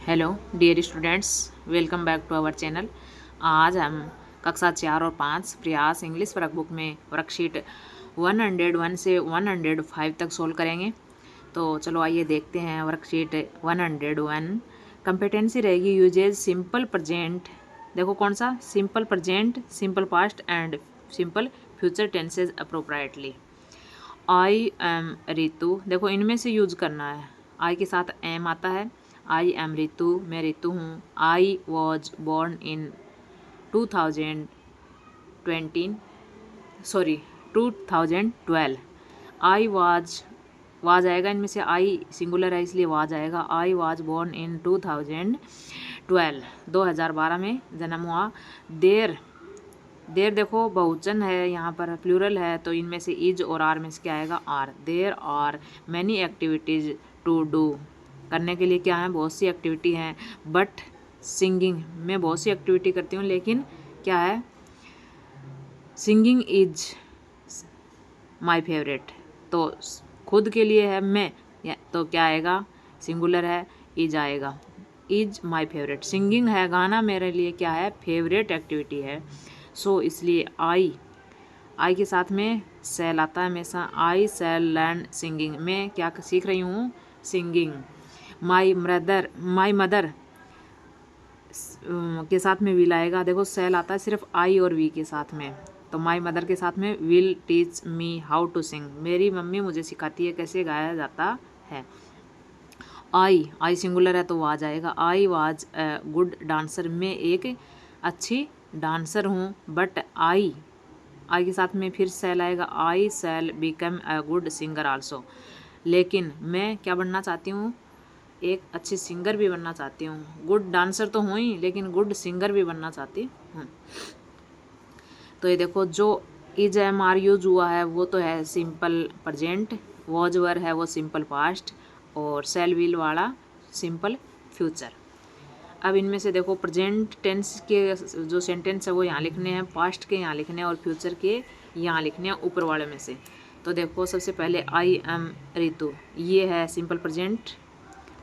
Hello dear students, welcome back to our channel. आज हम कक्षा 4 और 5 प्रयास इंग्लिश वर्कबुक में वर्कशीट 101 से 105 तक सोल्व करेंगे। तो चलो आइए देखते हैं वर्कशीट 101। कंपेटेंसी रहेगी यूजेज सिंपल प्रेजेंट। देखो कौन सा, simple present, simple past and simple future tenses appropriately. I am Ritu, देखो इनमें से यूज करना है। आई के साथ एम आता है। आई एम रितु, मैं रितु हूँ। I was born in 2020, sorry 2012। I was आएगा, इनमें से आई सिंगुलर है इसलिए वाज आएगा। आई वाज बॉर्न इन 2012, 2012 में जन्म हुआ। देर देखो बहुवचन है, यहाँ पर प्लूरल है, तो इनमें से इज और आर में से क्या आएगा, are. There are many activities to do, करने के लिए क्या है, बहुत सी एक्टिविटी हैं। बट सिंगिंग, मैं बहुत सी एक्टिविटी करती हूँ लेकिन क्या है, सिंगिंग इज माई फेवरेट। तो खुद के लिए है मैं, तो क्या आएगा, सिंगुलर है, इज आएगा। Is my favourite. सिंगिंग है, गाना मेरे लिए क्या है, फेवरेट एक्टिविटी है। सो इसलिए आई के साथ में सेल आता है हमेशा। आई सेल लर्न सिंगिंग, मैं क्या सीख रही हूँ, सिंगिंग। माई मदर के साथ में विल आएगा। देखो सेल आता है सिर्फ आई और वी के साथ में, तो माई मदर के साथ में will teach me how to sing, मेरी मम्मी मुझे सिखाती है कैसे गाया जाता है। आई सिंगुलर है तो वाज आएगा। I was a good dancer, मैं एक अच्छी डांसर हूँ। बट आई के साथ में फिर सेल आएगा। I shall become a good singer also, लेकिन मैं क्या बनना चाहती हूँ, एक अच्छी सिंगर भी बनना चाहती हूँ। गुड डांसर तो हूँ ही, लेकिन गुड सिंगर भी बनना चाहती हूँ। तो ये देखो जो इज एम आर यूज हुआ है वो तो है सिंपल प्रेजेंट, वॉज वर है वो सिंपल पास्ट, और सेल विल वाला सिंपल फ्यूचर। अब इनमें से देखो प्रेजेंट टेंस के जो सेंटेंस है वो यहाँ लिखने हैं, पास्ट के यहाँ लिखने हैं, और फ्यूचर के यहाँ लिखने हैं ऊपर वाले में से। तो देखो सबसे पहले आई एम रितु, ये है simple present,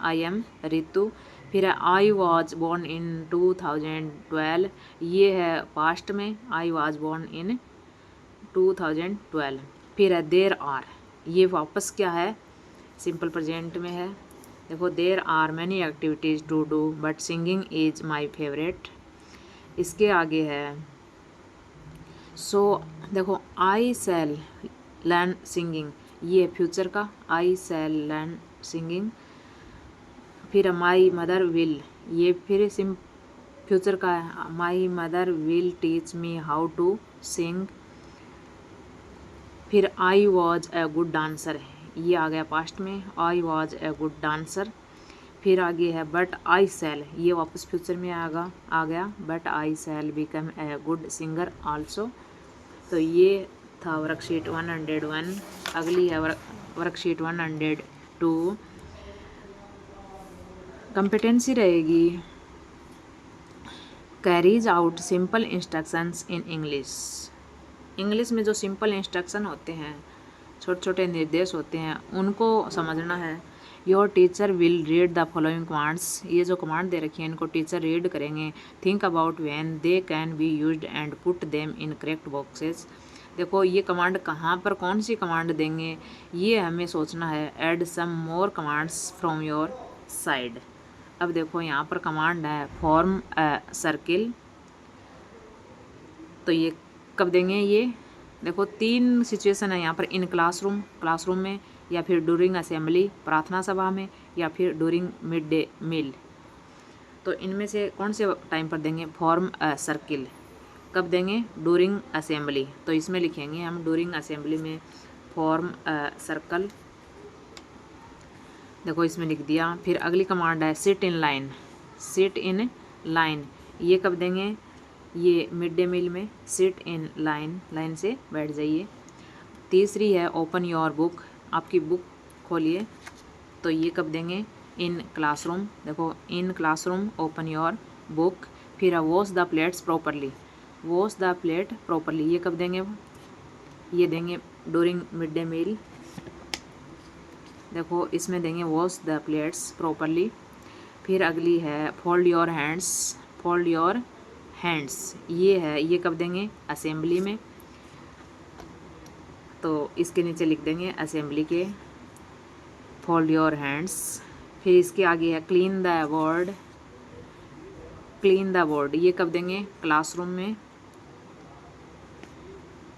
I am Ritu. फिर है आई वॉज बॉर्न इन 2012, ये है पास्ट में, आई वॉज बॉर्न इन 2012। फिर है देर आर, ये वापस क्या है, सिंपल प्रेजेंट में है। देखो there are many activities to do but singing is my favourite. इसके आगे है सो देखो आई सेल लर्न सिंगिंग, ये फ्यूचर का, आई सेल लर्न सिंगिंग। फिर माई मदर विल, ये फिर फ्यूचर का है, my mother will teach me how to sing. फिर I was a good dancer, ये आ गया पास्ट में, I was a good dancer. फिर आगे है बट आई सेल, ये वापस फ्यूचर में आ गया, but I shall become a good singer also. तो ये था वर्कशीट 101। अगली है वर्कशीट 102। कंपिटेंसी रहेगी carries out simple instructions in English. English में जो सिंपल इंस्ट्रक्शन होते हैं, छोटे छोटे निर्देश होते हैं, उनको समझना है। Your teacher will read the following commands, ये जो कमांड दे रखी है इनको टीचर रीड करेंगे। Think about when they can be used and put them in correct boxes. देखो ये कमांड कहाँ पर कौन सी कमांड देंगे, ये हमें सोचना है। Add some more commands from your side. अब देखो यहाँ पर कमांड है फॉर्म अ सर्किल, तो ये कब देंगे, ये देखो 3 सिचुएशन है यहाँ पर, इन क्लासरूम में, या फिर डूरिंग असेंबली प्रार्थना सभा में, या फिर डूरिंग मिड डे मील। तो इनमें से कौन से टाइम पर देंगे, फॉर्म अ सर्किल कब देंगे, डूरिंग असेंबली। तो इसमें लिखेंगे हम डूरिंग असेंबली में फॉर्म अ सर्कल, देखो इसमें लिख दिया। फिर अगली कमांड है सिट इन लाइन, ये कब देंगे, ये मिड डे मील में, सिट इन लाइन से बैठ जाइए। तीसरी है ओपन योर बुक, आपकी बुक खोलिए, तो ये कब देंगे, इन क्लासरूम, देखो in classroom open your book. फिर है वॉश द प्लेट्स प्रॉपरली, ये कब देंगे, ये देंगे डूरिंग मिड डे मील, देखो इसमें देंगे वॉश द प्लेट्स प्रॉपरली। फिर अगली है fold your hands, fold your hands, ये है, ये कब देंगे? असेंबली में, तो इसके नीचे लिख देंगे असेंबली के फोल्ड योर हैंड्स। फिर इसके आगे है clean the board, clean the board, ये कब देंगे? क्लासरूम में,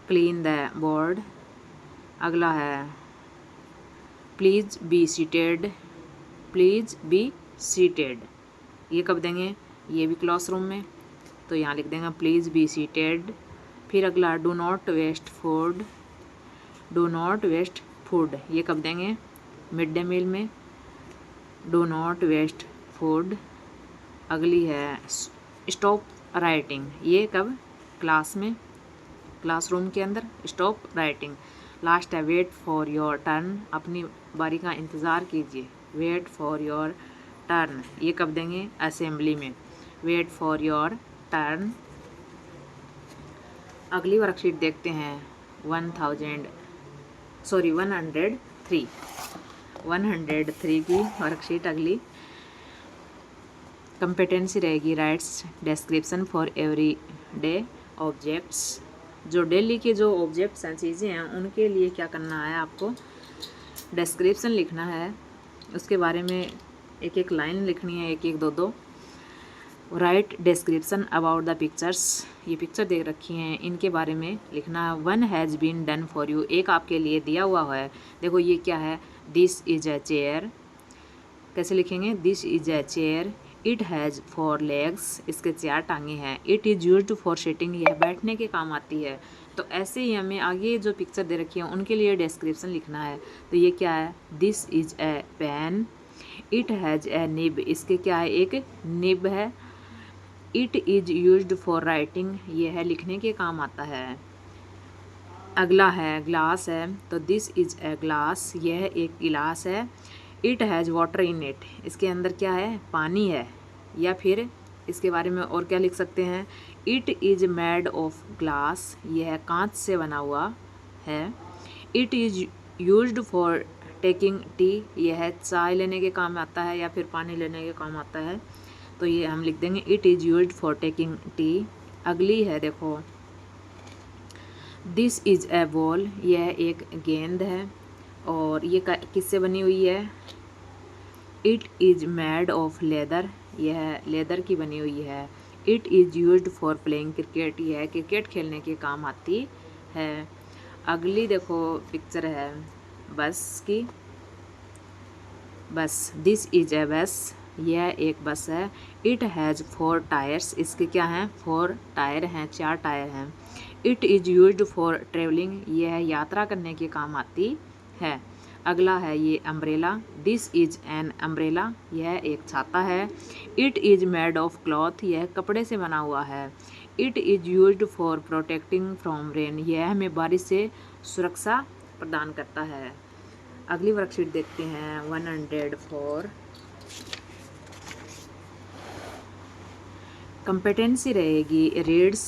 क्लीन द बोर्ड। अगला है please be seated, please be seated, ये कब देंगे? ये भी क्लासरूम में, तो यहाँ लिख देंगे प्लीज़ बी सीटेड। फिर अगला do not waste food, do not waste food, ये कब देंगे? मिड डे मील में, डू नॉट वेस्ट फूड। अगली है स्टॉप राइटिंग, ये कब? क्लास में, क्लासरूम के अंदर, स्टॉप राइटिंग। लास्ट है वेट फॉर योर टर्न, अपनी बारी का इंतज़ार कीजिए, वेट फॉर योर टर्न, ये कब देंगे? असेंबली में, वेट फॉर योर टर्न। अगली वर्कशीट देखते हैं 103 की वर्कशीट। अगली कंपेटेंसी रहेगी rights description for every day objects, जो डेली के जो ऑब्जेक्ट्स हैं, चीज़ें हैं, उनके लिए क्या करना है? आपको डिस्क्रिप्शन लिखना है, उसके बारे में एक एक लाइन लिखनी है, एक एक दो दो। Write description about the pictures, ये पिक्चर देख रखी हैं, इनके बारे में लिखना है। One has been done for you, एक आपके लिए दिया हुआ है। देखो ये क्या है? दिस इज अ चेयर, कैसे लिखेंगे? This is a chair. It has 4 legs, इसके 4 टांगे हैं। It is used for sitting, यह बैठने के काम आती है। तो ऐसे ही हमें आगे जो पिक्चर दे रखी है उनके लिए डिस्क्रिप्शन लिखना है। तो ये क्या है? This is a pen. It has a nib, इसके क्या है? एक निब है। It is used for writing, यह है लिखने के काम आता है। अगला है ग्लास है, तो दिस इज ए ग्लास, यह एक गिलास है। It has water in it, इसके अंदर क्या है? पानी है। या फिर इसके बारे में और क्या लिख सकते हैं? It is made of glass, यह कांच से बना हुआ है। It is used for taking tea, यह चाय लेने के काम आता है या फिर पानी लेने के काम आता है, तो ये हम लिख देंगे it is used for taking tea. अगली है देखो दिस इज़ ए बॉल, यह एक गेंद है और ये किससे बनी हुई है? It is made of leather, यह लेदर की बनी हुई है। It is used for playing cricket, यह क्रिकेट खेलने के काम आती है। अगली देखो पिक्चर है बस की, बस, दिस इज़ ए बस, यह एक बस है। इट हैज़ 4 टायर्स, इसके क्या हैं? 4 टायर हैं, 4 टायर हैं। It is used for travelling, यह यात्रा करने के काम आती है। अगला है ये umbrella, this is an umbrella, यह एक छाता है। It is made of cloth, यह कपड़े से बना हुआ है। It is used for protecting from rain, यह हमें बारिश से सुरक्षा प्रदान करता है। अगली वर्कशीट देखते हैं 104। कंपेटेंसी रहेगी reads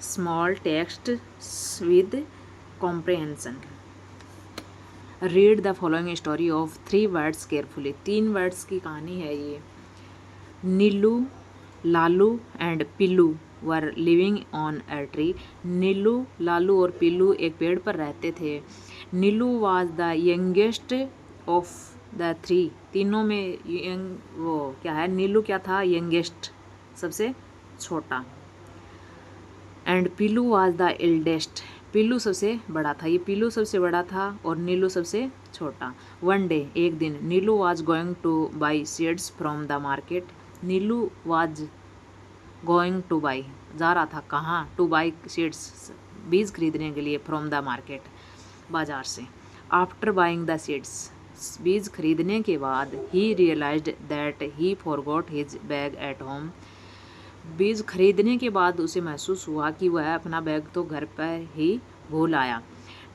small text with comprehension. Read the following story of 3 words carefully, 3 words की कहानी है ये। Neelu, Lalu and Pillu were living on a tree. Neelu, Lalu और पिल्लू एक पेड़ पर रहते थे। Neelu was the youngest of the 3, तीनों में यंग, वो क्या है? नीलू क्या था? यंगेस्ट, सबसे छोटा। एंड पिल्लू वाज द एल्डेस्ट, पिल्लू सबसे बड़ा था। ये पिल्लू सबसे बड़ा था और नीलू सबसे छोटा। वन डे, एक दिन, Neelu was going to buy seeds from the market. Neelu was going to buy, जा रहा था कहाँ? टू बाई सीड्स, बीज खरीदने के लिए, फ्रॉम द मार्केट, बाजार से। आफ्टर बाइंग द सीड्स, बीज खरीदने के बाद, he realised that he forgot his bag at home. बीज खरीदने के बाद उसे महसूस हुआ कि वह अपना बैग तो घर पर ही भूल आया।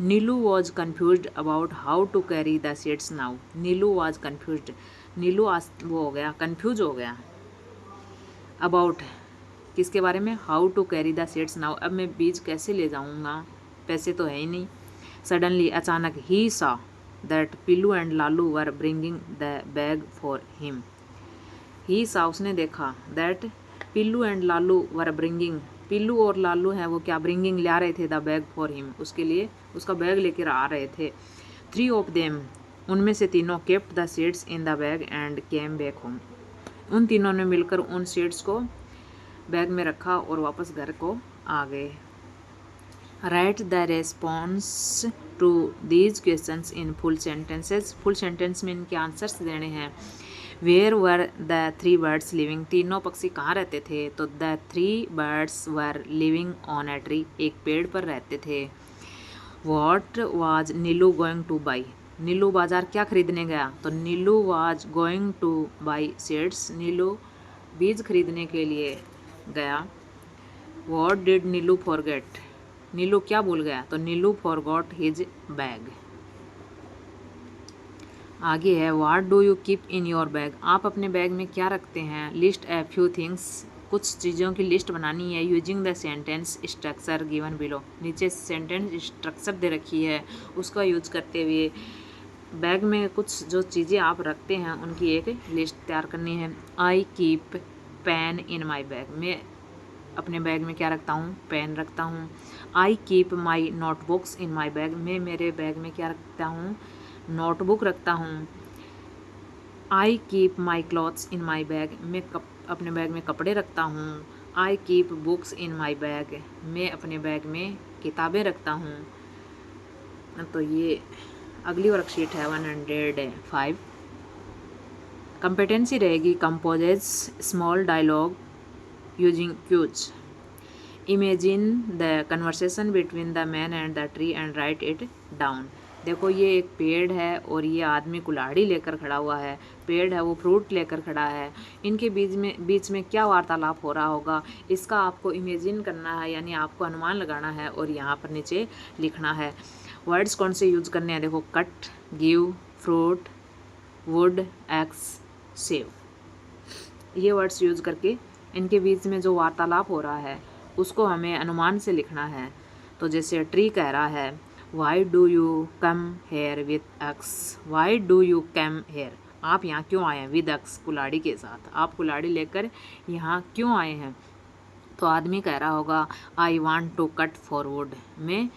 Neelu was confused about how to carry the seeds now. Neelu was confused, Neelu वो हो गया, कन्फ्यूज हो गया। अबाउट किसके बारे में? How to carry the seeds now, अब मैं बीज कैसे ले जाऊंगा, पैसे तो है ही नहीं। सडनली, अचानक, he saw that Pillu and Lalu were bringing the bag for him. He saw उसने देखा that Pillu and Lalu were bringing, पिल्लू और लालू हैं वो क्या ब्रिंगिंग ला रहे थे द बैग फॉर हिम, उसके लिए उसका बैग लेकर आ रहे थे। 3 ऑफ देम उनमें से तीनों kept the seeds in the bag and came back home, उन तीनों ने मिलकर उन सीड्स को बैग में रखा और वापस घर को आ गए। Write the response to these questions in full sentences, full sentence में इनके आंसर्स देने हैं। Where were the 3 birds living, तीनों पक्षी कहाँ रहते थे, तो the 3 birds were living on a tree, एक पेड़ पर रहते थे। What was Neelu going to buy, Neelu बाजार क्या खरीदने गया, तो Neelu was going to buy seeds, Neelu बीज खरीदने के लिए गया। वॉट डिड नीलू फॉरगेट, नीलू क्या भूल गया, तो नीलू फॉरगॉट हिज बैग। आगे है what do you keep in your bag, आप अपने बैग में क्या रखते हैं। लिस्ट ए फ्यू थिंग्स, कुछ चीज़ों की लिस्ट बनानी है। Using the sentence structure given below, नीचे सेंटेंस स्ट्रक्चर दे रखी है, उसका यूज करते हुए बैग में कुछ जो चीज़ें आप रखते हैं उनकी एक लिस्ट तैयार करनी है। I keep pain in my bag, मैं अपने बैग में क्या रखता हूँ, पेन रखता हूँ। I keep my notebooks in my bag, मैं मेरे बैग में क्या रखता हूँ, नोटबुक रखता हूँ। I keep my clothes in my bag, मैं अपने बैग में कपड़े रखता हूँ। I keep books in my bag, मैं अपने बैग में किताबें रखता हूँ। तो ये अगली वर्कशीट है 105। कंपेटेंसी रहेगी composes small dialogue using cues. Imagine the conversation between the man and the tree and write it down. देखो ये एक पेड़ है और ये आदमी कुल्हाड़ी लेकर खड़ा हुआ है, पेड़ है वो फ्रूट लेकर खड़ा है, इनके बीच में क्या वार्तालाप हो रहा होगा, इसका आपको इमेजिन करना है, यानी आपको अनुमान लगाना है और यहाँ पर नीचे लिखना है। वर्ड्स कौन से यूज करने हैं, देखो cut, give, fruit, would, x, save, ये वर्ड्स यूज करके इनके बीच में जो वार्तालाप हो रहा है उसको हमें अनुमान से लिखना है। तो जैसे ट्री कह रहा है why do you come here with x, why do you come here, आप यहाँ क्यों आए हैं, विद एक्स, कुल्हाड़ी के साथ, आप कुल्हाड़ी लेकर यहाँ क्यों आए हैं। तो आदमी कह रहा होगा I want to cut for wood, मैं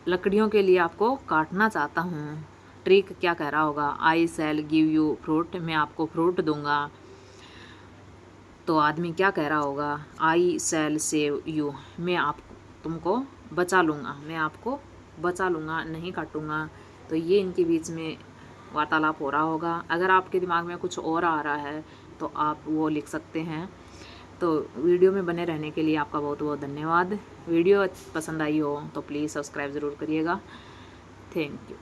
लकड़ियों के लिए आपको काटना चाहता हूँ। ट्री क्या कह रहा होगा आई शैल गिव यू फ्रूट, मैं आपको फ्रूट दूंगा। तो आदमी क्या कह रहा होगा आई शैल सेव यू, मैं तुमको बचा लूँगा, मैं आपको बचा लूँगा, नहीं काटूँगा। तो ये इनके बीच में वार्तालाप हो रहा होगा। अगर आपके दिमाग में कुछ और आ रहा है तो आप वो लिख सकते हैं। तो वीडियो में बने रहने के लिए आपका बहुत बहुत धन्यवाद। वीडियो पसंद आई हो तो प्लीज़ सब्सक्राइब ज़रूर करिएगा। Thank you.